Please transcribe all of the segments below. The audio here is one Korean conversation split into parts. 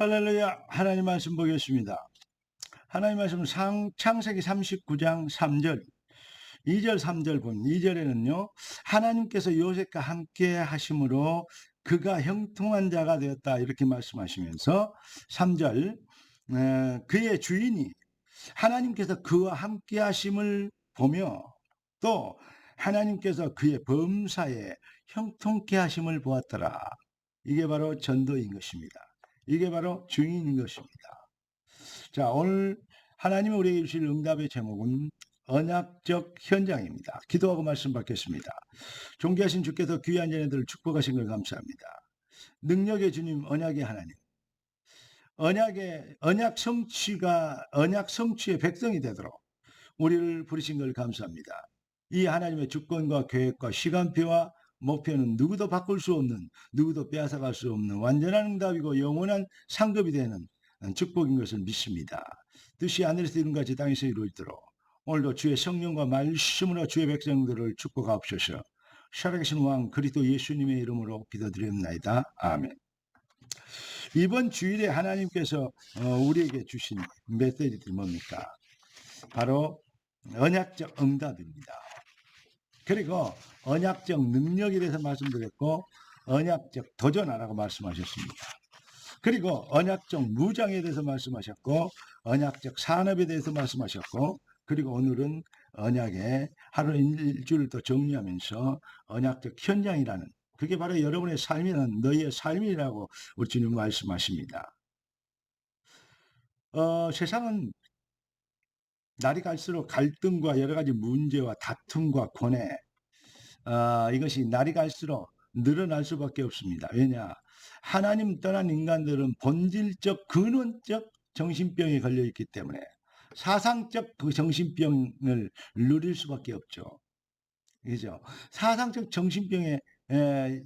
할렐루야. 하나님 말씀 보겠습니다. 하나님 말씀 창세기 39장 3절, 2절, 3절 본 2절에는요. 하나님께서 요셉과 함께 하심으로 그가 형통한 자가 되었다 이렇게 말씀하시면서 3절 그의 주인이 하나님께서 그와 함께 하심을 보며 또 하나님께서 그의 범사에 형통케 하심을 보았더라. 이게 바로 전도인 것입니다. 이게 바로 주인인 것입니다. 자, 오늘 하나님이 우리에게 주실 응답의 제목은 언약적 현장입니다. 기도하고 말씀 받겠습니다. 존귀하신 주께서 귀한 자녀들을 축복하신 걸 감사합니다. 능력의 주님, 언약의 하나님, 언약 성취의 백성이 되도록 우리를 부르신 걸 감사합니다. 이 하나님의 주권과 계획과 시간표와 목표는 누구도 바꿀 수 없는, 누구도 빼앗아갈 수 없는 완전한 응답이고 영원한 상급이 되는 축복인 것을 믿습니다. 뜻이 하늘에서 이룬같이 땅에서 이루어지도록 오늘도 주의 성령과 말씀으로 주의 백성들을 축복하옵소서. 살아계신 왕 그리스도 예수님의 이름으로 기도드립니다. 아멘. 이번 주일에 하나님께서 우리에게 주신 메시지들이 뭡니까? 바로 언약적 응답입니다. 그리고 언약적 능력에 대해서 말씀드렸고 언약적 도전하라고 말씀하셨습니다. 그리고 언약적 무장에 대해서 말씀하셨고 언약적 산업에 대해서 말씀하셨고 그리고 오늘은 언약의 하루 일주일을 또 정리하면서 언약적 현장이라는 그게 바로 여러분의 삶이라는 너희의 삶이라고 우리 주님 말씀하십니다. 세상은 날이 갈수록 갈등과 여러 가지 문제와 다툼과 고뇌 이것이 날이 갈수록 늘어날 수밖에 없습니다. 왜냐? 하나님 떠난 인간들은 본질적 근원적 정신병에 걸려 있기 때문에 사상적 그 정신병을 누릴 수밖에 없죠. 그죠? 사상적 정신병의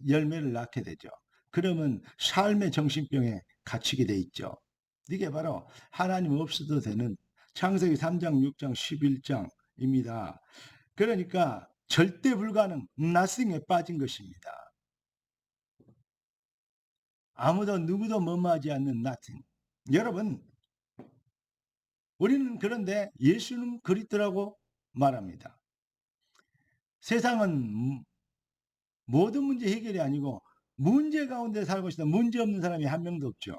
열매를 낳게 되죠. 그러면 삶의 정신병에 갇히게 돼 있죠. 이게 바로 하나님 없어도 되는 창세기 3장, 6장, 11장입니다. 그러니까 절대 불가능, nothing에 빠진 것입니다. 아무도 누구도 머무하지 않는 nothing. 여러분, 우리는 그런데 예수는 그리스도라고 말합니다. 세상은 모든 문제 해결이 아니고 문제 가운데 살고 있다. 문제 없는 사람이 한 명도 없죠.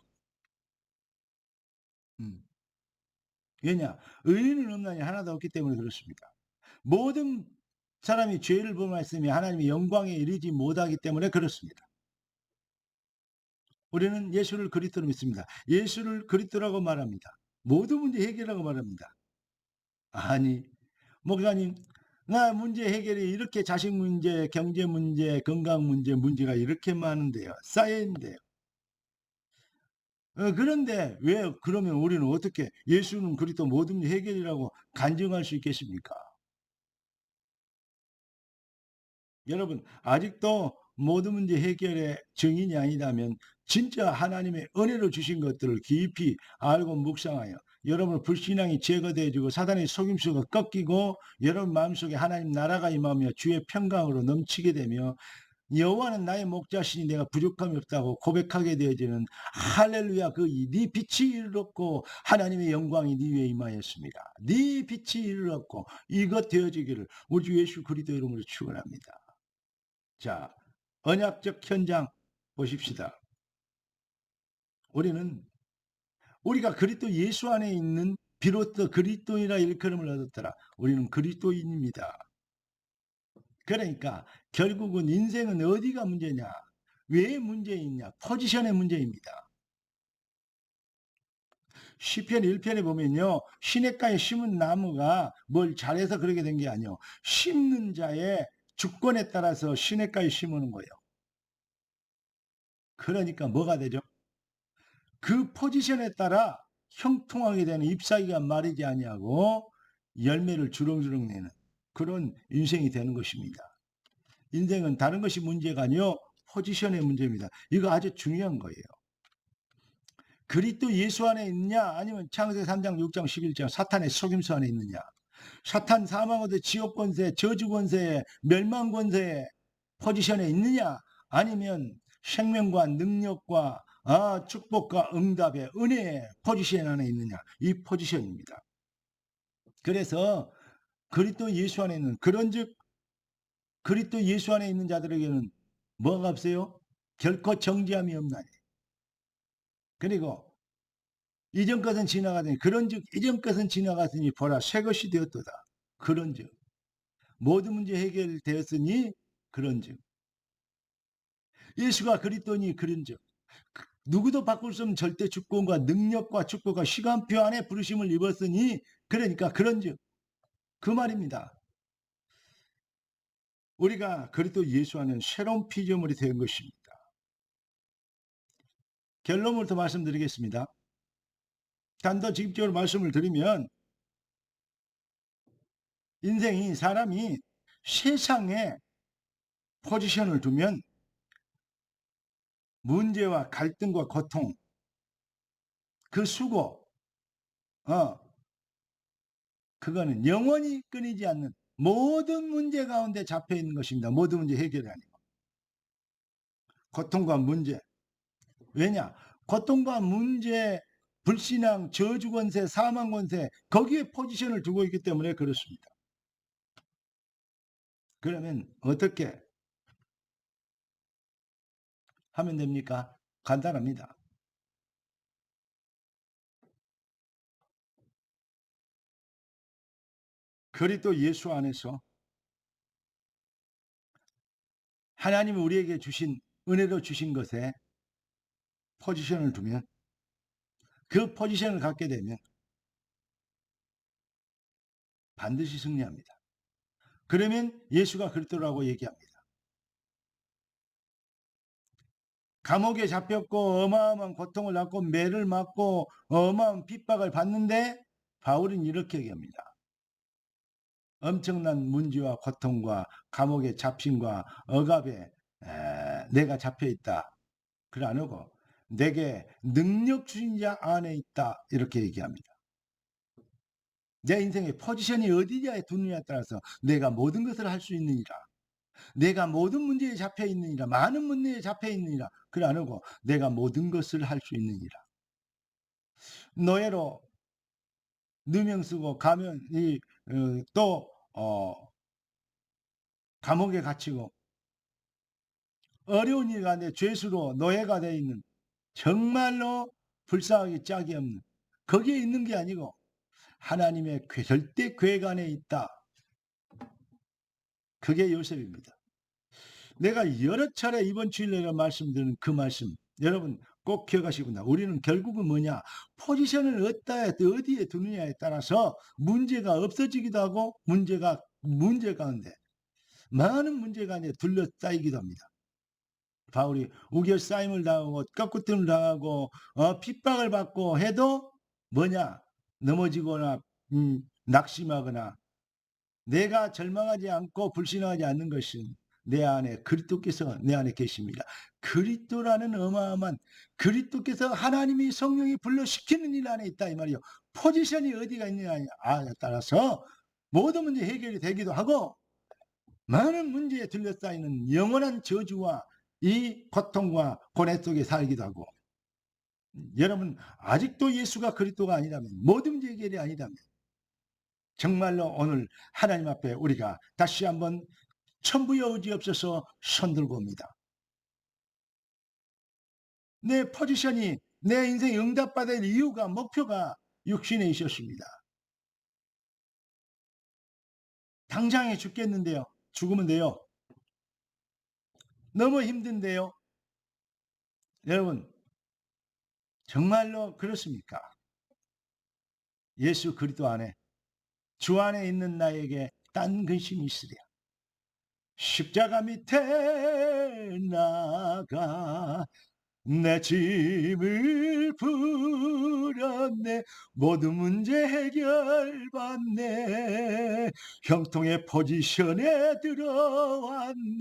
왜냐? 의인은 없나니 하나도 없기 때문에 그렇습니다. 모든 사람이 죄를 범하였으며 하나님의 영광에 이르지 못하기 때문에 그렇습니다. 우리는 예수를 그리스도로 믿습니다. 예수를 그리스도라고 말합니다. 모든 문제 해결하고 말합니다. 아니, 목사님, 나 문제 해결이 이렇게 자식 문제, 경제 문제, 건강 문제, 문제가 이렇게 많은데요. 쌓여있는데요. 그런데 왜 그러면 우리는 어떻게 예수는 그리스도 모든 문제 해결이라고 간증할 수 있겠습니까? 여러분, 아직도 모든 문제 해결의 증인이 아니다면 진짜 하나님의 은혜로 주신 것들을 깊이 알고 묵상하여 여러분 불신앙이 제거되어지고 사단의 속임수가 꺾이고 여러분 마음속에 하나님 나라가 임하며 주의 평강으로 넘치게 되며 여호와는 나의 목자시니 내가 부족함이 없다고 고백하게 되어지는 할렐루야. 네 빛이 이르렀고 하나님의 영광이 네 위에 임하였습니다. 네 빛이 이르렀고 이것 되어지기를 우리 주 예수 그리스도 이름으로 축원합니다. 자, 언약적 현장 보십시다. 우리가 그리스도 예수 안에 있는 비로소 그리스도인이라 일컬음을 얻었더라. 우리는 그리스도인입니다. 그러니까 결국은 인생은 어디가 문제냐? 왜 문제있냐? 포지션의 문제입니다. 시편 1편에 보면요. 시냇가에 심은 나무가 뭘 잘해서 그렇게 된 게 아니요. 심는 자의 주권에 따라서 시냇가에 심는 거예요. 그러니까 뭐가 되죠? 그 포지션에 따라 형통하게 되는 잎사귀가 마르지 아니하고 열매를 주렁주렁 내는 그런 인생이 되는 것입니다. 인생은 다른 것이 문제가 아니요 포지션의 문제입니다. 이거 아주 중요한 거예요. 그리스도 예수 안에 있느냐 아니면 창세기 3장 6장 11장 사탄의 속임수 안에 있느냐. 사탄 사망의 지옥 권세 저주 권세 멸망 권세 포지션에 있느냐 아니면 생명과 능력과 축복과 응답의 은혜의 포지션 안에 있느냐, 이 포지션입니다. 그래서 그리스도 예수 안에 있는, 그런즉 그리스도 예수 안에 있는 자들에게는 뭐가 없어요? 결코 정죄함이 없나니. 그리고 이전 것은 지나가더니, 그런즉 이전 것은 지나갔으니 보라 새 것이 되었도다. 그런즉 모든 문제 해결되었으니, 그런즉 예수가 그리스도니, 그런즉 누구도 바꿀 수 없는 절대 주권과 능력과 축복과 시간표 안에 부르심을 입었으니, 그러니까 그런즉 그 말입니다. 우리가 그리스도 예수 안에 새로운 피조물이 된 것입니다. 결론부터 말씀드리겠습니다. 더 직접적으로 말씀을 드리면, 인생이, 사람이 세상에 포지션을 두면 문제와 갈등과 고통, 그 수고, 그거는 영원히 끊이지 않는 모든 문제 가운데 잡혀 있는 것입니다. 모든 문제 해결이 아니고. 고통과 문제. 왜냐? 고통과 문제, 불신앙, 저주권세, 사망권세, 거기에 포지션을 두고 있기 때문에 그렇습니다. 그러면 어떻게 하면 됩니까? 간단합니다. 그리스도 예수 안에서 하나님이 우리에게 주신, 은혜로 주신 것에 포지션을 두면, 그 포지션을 갖게 되면 반드시 승리합니다. 그러면 예수가 그리스도라고 얘기합니다. 감옥에 잡혔고 어마어마한 고통을 받고 매를 맞고 어마어마한 핍박을 받는데 바울은 이렇게 얘기합니다. 엄청난 문제와 고통과 감옥에 잡힘과 억압에 내가 잡혀있다. 그래 안 하고 내게 능력 주신 자 안에 있다. 이렇게 얘기합니다. 내 인생의 포지션이 어디냐에 두느냐에 따라서 내가 모든 것을 할 수 있느니라. 내가 모든 문제에 잡혀 있느니라. 많은 문제에 잡혀 있느니라. 그래 안 하고 내가 모든 것을 할 수 있느니라. 노예로 누명 쓰고 가면 또 감옥에 갇히고 어려운 일 가운데 죄수로 노예가 되어 있는, 정말로 불쌍하기 짝이 없는, 거기에 있는 게 아니고 하나님의 절대 계획 안에 있다. 그게 요셉입니다. 내가 여러 차례 이번 주일 내가 말씀드리는 그 말씀, 여러분 꼭 기억하시구나. 우리는 결국은 뭐냐? 포지션을 어디에 두느냐에 따라서 문제가 없어지기도 하고, 문제 가운데 많은 문제가 이제 둘러싸이기도 합니다. 바울이 우겨싸임을 당하고 꺾구뜸을 당하고 핍박을 받고 해도 뭐냐? 넘어지거나 낙심하거나 내가 절망하지 않고 불신하지 않는 것은 내 안에 그리스도께서 내 안에 계십니다. 그리스도라는 어마어마한, 그리스도께서 하나님이 성령이 불러시키는 일 안에 있다 이 말이요. 포지션이 어디가 있느냐에 따라서 모든 문제 해결이 되기도 하고, 많은 문제에 둘러싸이는 영원한 저주와 이 고통과 고뇌 속에 살기도 하고. 여러분 아직도 예수가 그리스도가 아니라면, 모든 문제 해결이 아니라면 정말로 오늘 하나님 앞에 우리가 다시 한번 천부의 의지 없어서 손들고 옵니다. 내 포지션이, 내 인생 응답받을 이유가, 목표가 육신에 있었습니다. 당장에 죽겠는데요. 죽으면 돼요. 너무 힘든데요. 여러분 정말로 그렇습니까? 예수 그리스도 안에, 주 안에 있는 나에게 딴 근심이 있으랴. 십자가 밑에 나가 내 짐을 풀었네. 모든 문제 해결받네. 형통의 포지션에 들어왔네.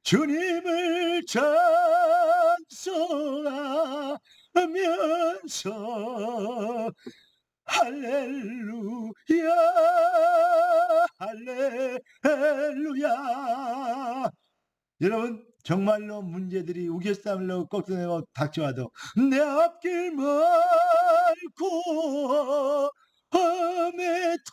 주님을 찬송하면서 할렐루야 할렐루야. 여러분 정말로 문제들이 우겨싸밀로 꺾여내고 닥쳐와도 내 앞길 멀고 험해도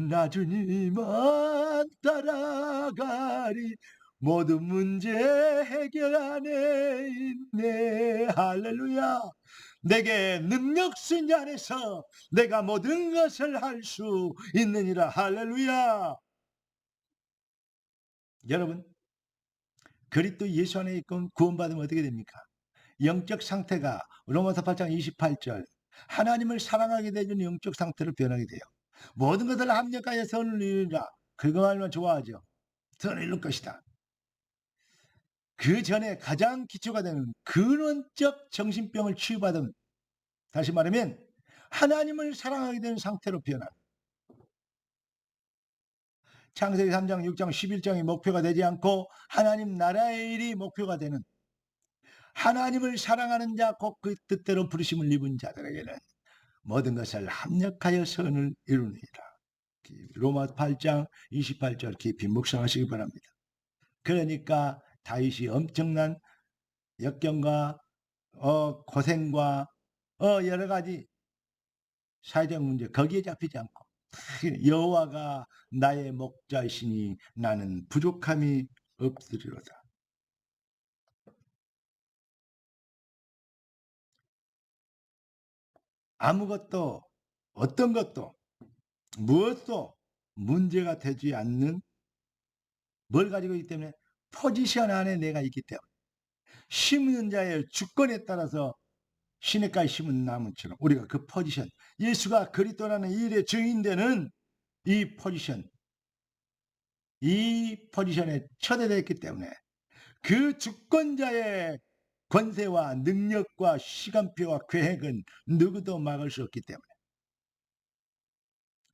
나 주님만 따라가리. 모든 문제 해결 안에 있네. 할렐루야. 내게 능력 있으니 안에서 내가 모든 것을 할 수 있느니라. 할렐루야. 여러분, 그리스도 예수 안에 있건 구원받으면 어떻게 됩니까? 영적 상태가 로마서 8장 28절 하나님을 사랑하게 되는 영적 상태로 변하게 돼요. 모든 것을 합력하여 선을 이루라. 그거 알면 좋아하죠. 선을 이룰 것이다. 그 전에 가장 기초가 되는 근원적 정신병을 치유받은, 다시 말하면 하나님을 사랑하게 되는 상태로 변한, 창세기 3장 6장 11장이 목표가 되지 않고 하나님 나라의 일이 목표가 되는, 하나님을 사랑하는 자 곧 그 뜻대로 부르심을 입은 자들에게는 모든 것을 합력하여 선을 이루니라. 로마 8장 28절 깊이 묵상하시기 바랍니다. 그러니까 다윗이 엄청난 역경과 고생과 여러 가지 사회적 문제 거기에 잡히지 않고 여호와가 나의 목자이시니 나는 부족함이 없으리로다. 아무것도 어떤 것도 무엇도 문제가 되지 않는 뭘 가지고 있기 때문에 포지션 안에 내가 있기 때문에 심는 자의 주권에 따라서 시냇가에 심은 나무처럼 우리가 그 포지션, 예수가 그리스도라는 일의 증인되는 이 포지션에 처대됐기 때문에 그 주권자의 권세와 능력과 시간표와 계획은 누구도 막을 수 없기 때문에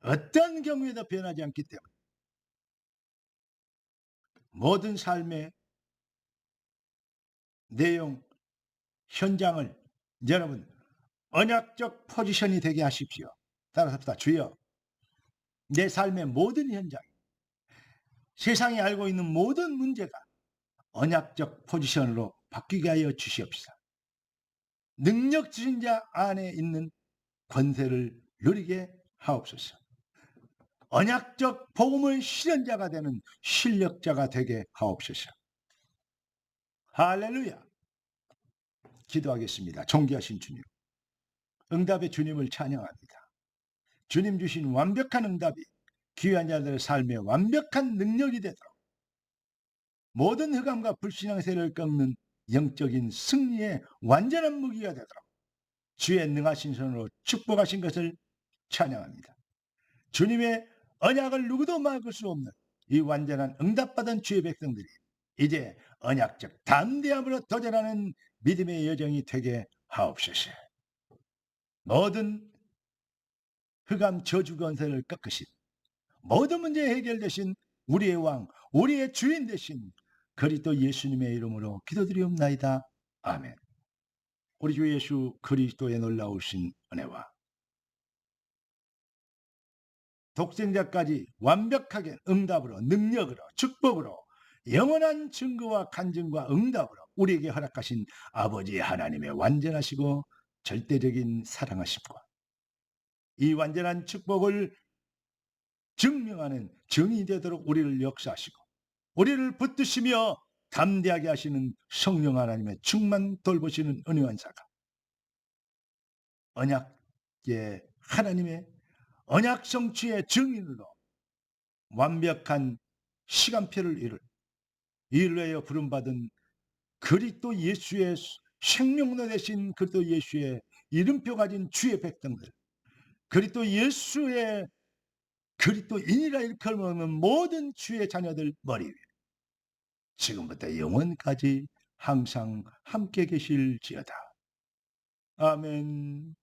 어떤 경우에도 변하지 않기 때문에 모든 삶의 내용, 현장을 여러분 언약적 포지션이 되게 하십시오. 따라서 합시다. 주여, 내 삶의 모든 현장, 세상이 알고 있는 모든 문제가 언약적 포지션으로 바뀌게 하여 주시옵시다. 능력 주신 자 안에 있는 권세를 누리게 하옵소서. 언약적 복음의 실현자가 되는 실력자가 되게 하옵소서. 할렐루야. 기도하겠습니다. 존귀하신 주님, 응답의 주님을 찬양합니다. 주님 주신 완벽한 응답이 귀한 자들의 삶에 완벽한 능력이 되도록 모든 흑암과 불신앙세를 꺾는 영적인 승리의 완전한 무기가 되도록 주의 능하신 손으로 축복하신 것을 찬양합니다. 주님의 언약을 누구도 막을 수 없는 이 완전한 응답받은 주의 백성들이 이제 언약적 담대함으로 도전하는 믿음의 여정이 되게 하옵소서. 모든 흑암 저주 권세를 꺾으신, 모든 문제 해결되신 우리의 왕, 우리의 주인 되신 그리스도 예수님의 이름으로 기도드리옵나이다. 아멘. 우리 주 예수 그리스도의 놀라우신 은혜와 독생자까지 완벽하게 응답으로, 능력으로, 축복으로, 영원한 증거와 간증과 응답으로 우리에게 허락하신 아버지 하나님의 완전하시고 절대적인 사랑하심과 이 완전한 축복을 증명하는 증이 되도록 우리를 역사하시고 우리를 붙드시며 담대하게 하시는 성령 하나님의 충만 돌보시는 은혜한 사가, 언약의 하나님의 언약 성취의 증인으로 완벽한 시간표를 이룰 이를 위하여 부름받은 그리스도 예수의 생명로 되신 그리스도 예수의 이름표 가진 주의 백성들, 그리스도 예수의 그리스도인이라 일컬어먹는 모든 주의 자녀들 머리 위에 지금부터 영원까지 항상 함께 계실지어다. 아멘.